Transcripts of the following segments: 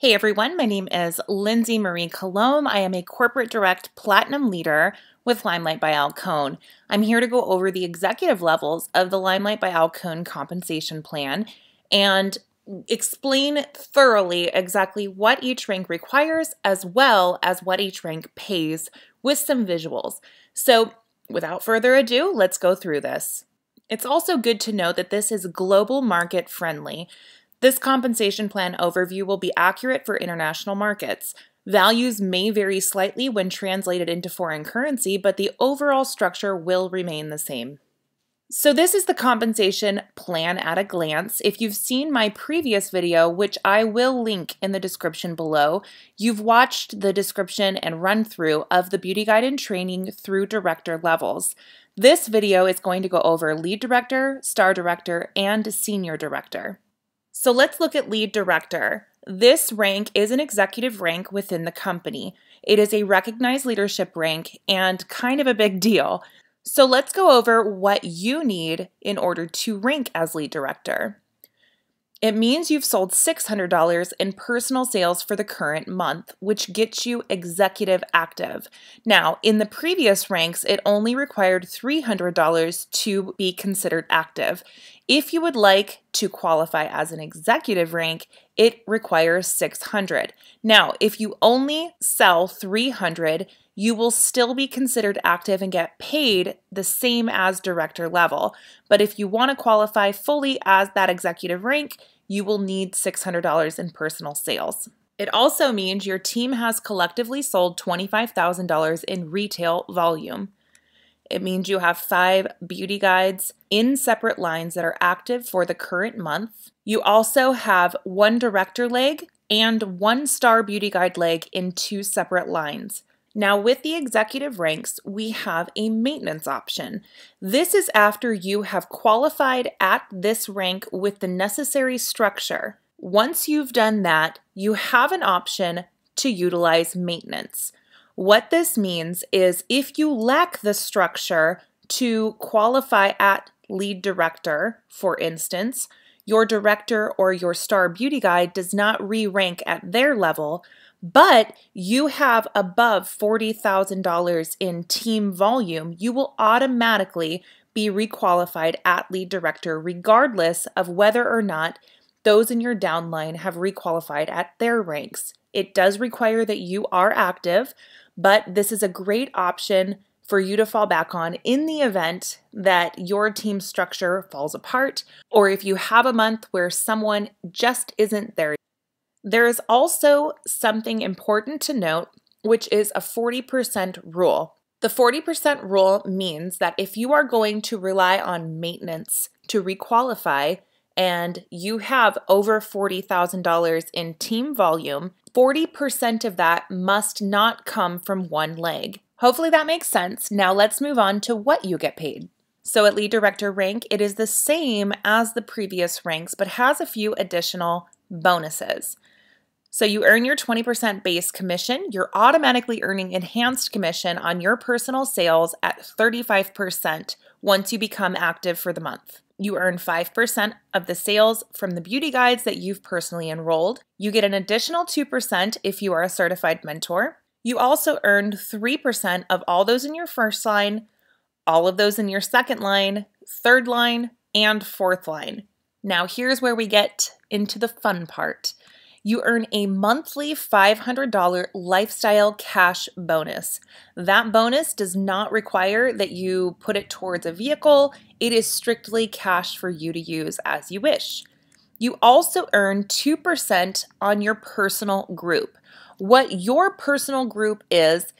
Hey everyone, my name is Lindsay Marie Colombe. I am a corporate direct platinum leader with LimeLife by Alcone. I'm here to go over the executive levels of the LimeLife by Alcone compensation plan and explain thoroughly exactly what each rank requires as well as what each rank pays with some visuals. So without further ado, let's go through this. It's also good to note that this is global market friendly. This compensation plan overview will be accurate for international markets. Values may vary slightly when translated into foreign currency, but the overall structure will remain the same. So this is the compensation plan at a glance. If you've seen my previous video, which I will link in the description below, you've watched the description and run through of the beauty guide and training through director levels. This video is going to go over lead director, star director, and senior director. So let's look at lead director. This rank is an executive rank within the company. It is a recognized leadership rank and kind of a big deal. So let's go over what you need in order to rank as lead director. It means you've sold $600 in personal sales for the current month, which gets you executive active. Now, in the previous ranks, it only required $300 to be considered active. If you would like to qualify as an executive rank, it requires $600. Now, if you only sell $300, you will still be considered active and get paid the same as director level. But if you want to qualify fully as that executive rank, you will need $600 in personal sales. It also means your team has collectively sold $25,000 in retail volume. It means you have 5 beauty guides in separate lines that are active for the current month. You also have 1 director leg and 1 star beauty guide leg in 2 separate lines. Now with the executive ranks, we have a maintenance option. This is after you have qualified at this rank with the necessary structure. Once you've done that, you have an option to utilize maintenance. What this means is if you lack the structure to qualify at lead director, for instance, your director or your star beauty guide does not re-rank at their level, but you have above $40,000 in team volume, you will automatically be requalified at lead director regardless of whether or not those in your downline have requalified at their ranks. It does require that you are active, but this is a great option for you to fall back on in the event that your team structure falls apart, or if you have a month where someone just isn't there. There is also something important to note, which is a 40% rule. The 40% rule means that if you are going to rely on maintenance to requalify and you have over $40,000 in team volume, 40% of that must not come from one leg. Hopefully that makes sense. Now let's move on to what you get paid. So at lead director rank, it is the same as the previous ranks, but has a few additional bonuses. So you earn your 20% base commission. You're automatically earning enhanced commission on your personal sales at 35% once you become active for the month. You earn 5% of the sales from the beauty guides that you've personally enrolled. You get an additional 2% if you are a certified mentor. You also earned 3% of all those in your first line, all of those in your second line, third line, and fourth line. Now here's where we get into the fun part. You earn a monthly $500 lifestyle cash bonus. That bonus does not require that you put it towards a vehicle. It is strictly cash for you to use as you wish. You also earn 2% on your personal group. What your personal group is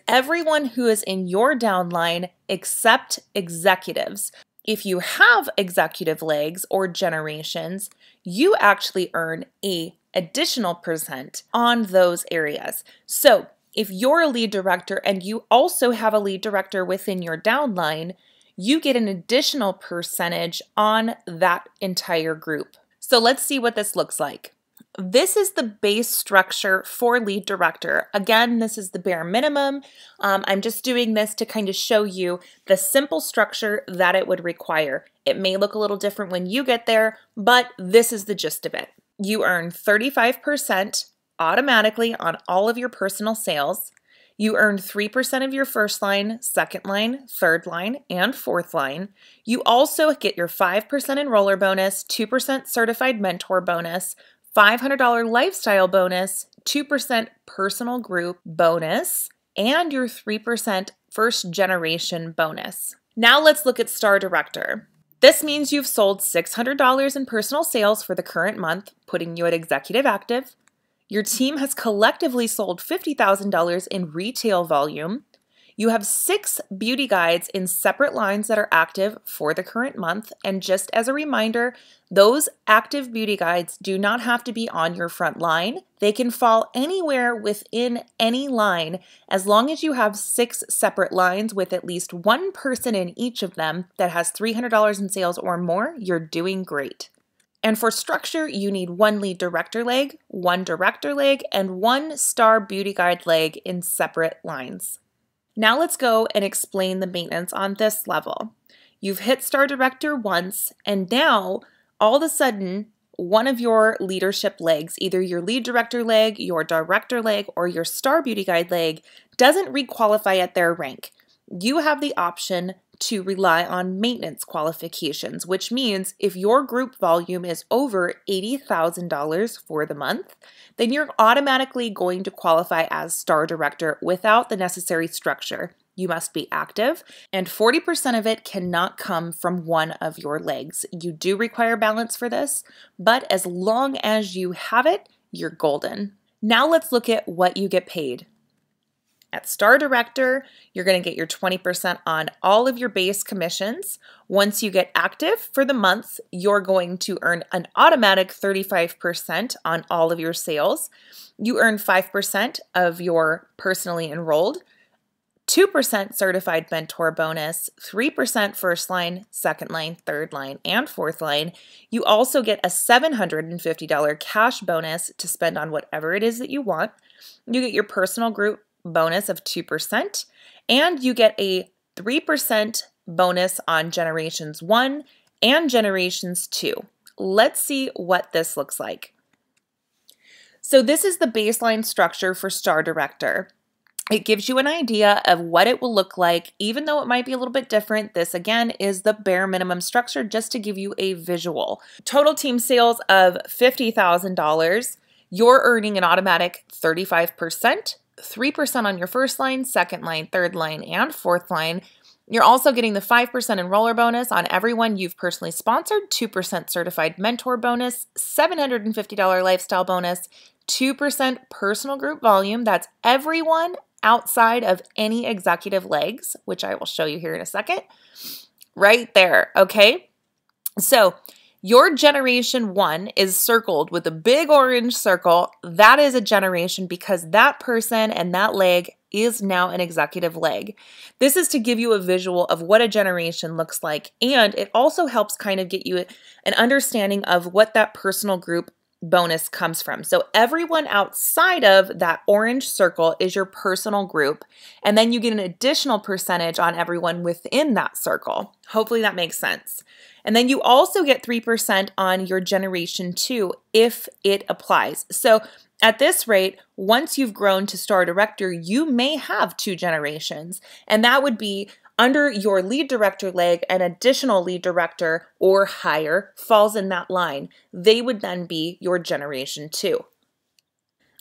everyone who is in your downline except executives. If you have executive legs or generations, you actually earn a additional percent on those areas. So if you're a lead director and you also have a lead director within your downline, you get an additional percentage on that entire group. So let's see what this looks like. This is the base structure for lead director. Again, this is the bare minimum. I'm just doing this to kind of show you the simple structure that it would require. It may look a little different when you get there, but this is the gist of it. You earn 35% automatically on all of your personal sales. You earn 3% of your first line, second line, third line, and fourth line. You also get your 5% enroller bonus, 2% certified mentor bonus, $500 lifestyle bonus, 2% personal group bonus, and your 3% first generation bonus. Now let's look at Star Director. This means you've sold $600 in personal sales for the current month, putting you at executive active. Your team has collectively sold $50,000 in retail volume. You have 6 beauty guides in separate lines that are active for the current month. And just as a reminder, those active beauty guides do not have to be on your front line. They can fall anywhere within any line as long as you have 6 separate lines with at least one person in each of them that has $300 in sales or more. You're doing great. And for structure, you need 1 lead director leg, 1 director leg, and 1 star beauty guide leg in separate lines. Now let's go and explain the maintenance on this level. You've hit star director once, and now all of a sudden, one of your leadership legs, either your lead director leg, your director leg, or your star beauty guide leg, doesn't requalify at their rank. You have the option to rely on maintenance qualifications, which means if your group volume is over $80,000 for the month, then you're automatically going to qualify as Star Director without the necessary structure. You must be active, and 40% of it cannot come from one of your legs. You do require balance for this, but as long as you have it, you're golden. Now let's look at what you get paid. At Star Director, you're going to get your 20% on all of your base commissions. Once you get active for the month, you're going to earn an automatic 35% on all of your sales. You earn 5% of your personally enrolled, 2% certified mentor bonus, 3% first line, second line, third line, and fourth line. You also get a $750 cash bonus to spend on whatever it is that you want. You get your personal group bonus of 2%, and you get a 3% bonus on Generations 1 and Generations 2. Let's see what this looks like. So this is the baseline structure for Star Director. It gives you an idea of what it will look like, even though it might be a little bit different. This, again, is the bare minimum structure just to give you a visual. Total team sales of $50,000. You're earning an automatic 35%. 3% on your first line, second line, third line, and fourth line. You're also getting the 5% enroller bonus on everyone you've personally sponsored, 2% certified mentor bonus, $750 lifestyle bonus, 2% personal group volume. That's everyone outside of any executive legs, which I will show you here in a second. Right there, okay? So your Generation 1 is circled with a big orange circle. That is a generation because that person and that leg is now an executive leg. This is to give you a visual of what a generation looks like, and it also helps kind of get you an understanding of what that personal group bonus comes from. So everyone outside of that orange circle is your personal group, and then you get an additional percentage on everyone within that circle. Hopefully that makes sense. And then you also get 3% on your Generation 2 if it applies. So at this rate, once you've grown to Star Director, you may have 2 generations, and that would be under your lead director leg, an additional lead director or higher falls in that line. They would then be your Generation 2.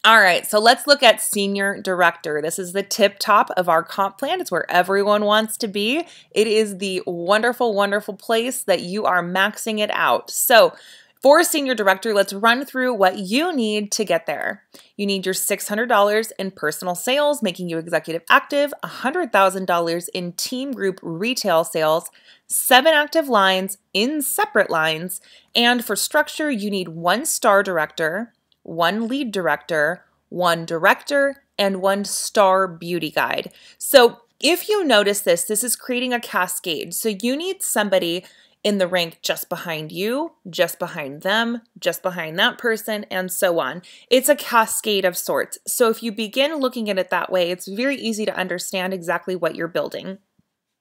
All right, so let's look at Senior Director. This is the tip top of our comp plan. It's where everyone wants to be. It is the wonderful, wonderful place that you are maxing it out. So for Senior Director, let's run through what you need to get there. You need your $600 in personal sales, making you executive active, $100,000 in team group retail sales, 7 active lines in separate lines, and for structure, you need 1 Star Director, 1 lead director, 1 director, and 1 star beauty guide. So if you notice this is creating a cascade. So you need somebody in the rank just behind you, just behind them, just behind that person, and so on. It's a cascade of sorts. So if you begin looking at it that way, it's very easy to understand exactly what you're building.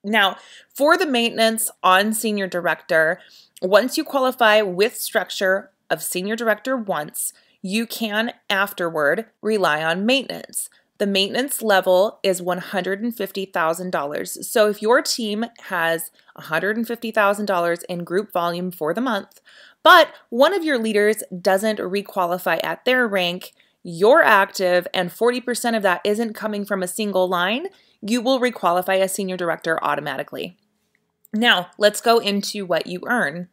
Now, for the maintenance on Senior Director, once you qualify with structure of Senior Director once, you can afterward rely on maintenance. The maintenance level is $150,000. So if your team has $150,000 in group volume for the month, but one of your leaders doesn't requalify at their rank, you're active, and 40% of that isn't coming from a single line, you will requalify as senior director automatically. Now, let's go into what you earn.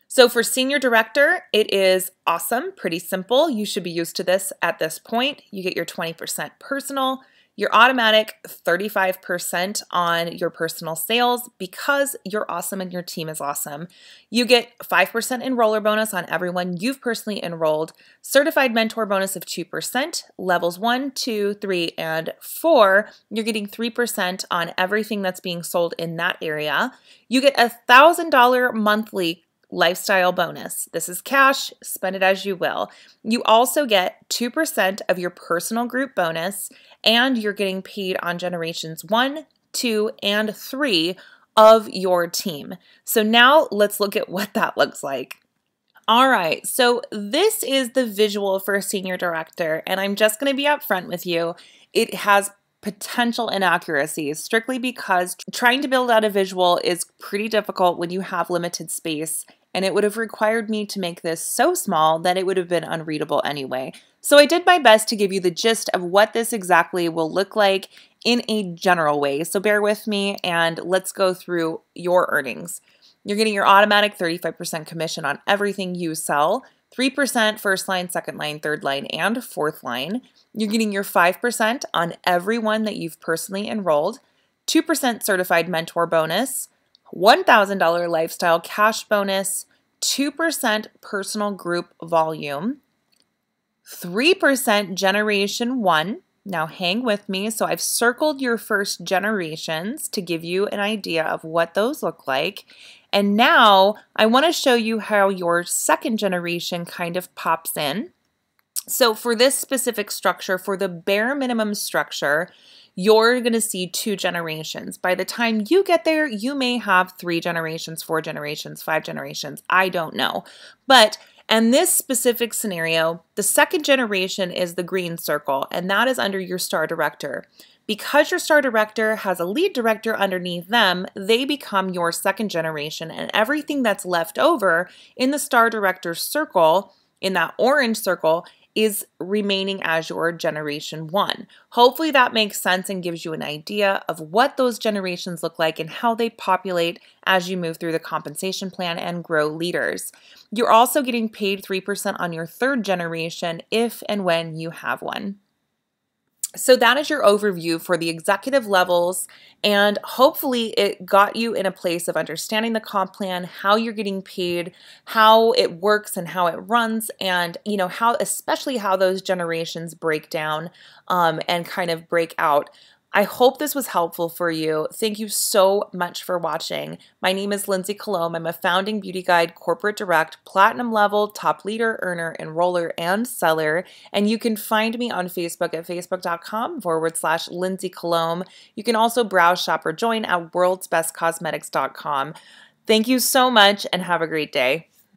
So for senior director, it is awesome, pretty simple. You should be used to this at this point. You get your 20% personal, your automatic 35% on your personal sales because you're awesome and your team is awesome. You get 5% enroller bonus on everyone you've personally enrolled, certified mentor bonus of 2%, levels 1, 2, 3, and 4. You're getting 3% on everything that's being sold in that area. You get $1,000 monthly lifestyle bonus. This is cash, spend it as you will. You also get 2% of your personal group bonus, and you're getting paid on generations 1, 2, and 3 of your team. So now let's look at what that looks like. All right, so this is the visual for a senior director, and I'm just going to be upfront with you. It has potential inaccuracies strictly because trying to build out a visual is pretty difficult when you have limited space, and it would have required me to make this so small that it would have been unreadable anyway. So I did my best to give you the gist of what this exactly will look like in a general way. So bear with me and let's go through your earnings. You're getting your automatic 35% commission on everything you sell, 3% first line, second line, third line, and fourth line. You're getting your 5% on everyone that you've personally enrolled, 2% certified mentor bonus, $1,000 lifestyle cash bonus, 2% personal group volume, 3% generation 1. Now hang with me. So I've circled your first generations to give you an idea of what those look like. And now I want to show you how your second generation kind of pops in. So for this specific structure, for the bare minimum structure, you're going to see 2 generations. By the time you get there, you may have 3 generations, 4 generations, 5 generations. I don't know. But in this specific scenario, the second generation is the green circle, and that is under your star director. Because your star director has a lead director underneath them, they become your second generation, and everything that's left over in the star director circle, in that orange circle, is remaining as your generation 1. Hopefully that makes sense and gives you an idea of what those generations look like and how they populate as you move through the compensation plan and grow leaders. You're also getting paid 3% on your third generation if and when you have one. So that is your overview for the executive levels, and hopefully it got you in a place of understanding the comp plan, how you're getting paid, how it works and how it runs, and how, especially how those generations break down and kind of break out. I hope this was helpful for you. Thank you so much for watching. My name is Lindsay Colomb. I'm a founding beauty guide, corporate direct, platinum level, top leader, earner, enroller, and seller. And you can find me on Facebook at facebook.com/Lindsay Colomb. You can also browse, shop, or join at worldsbestcosmetics.com. Thank you so much and have a great day.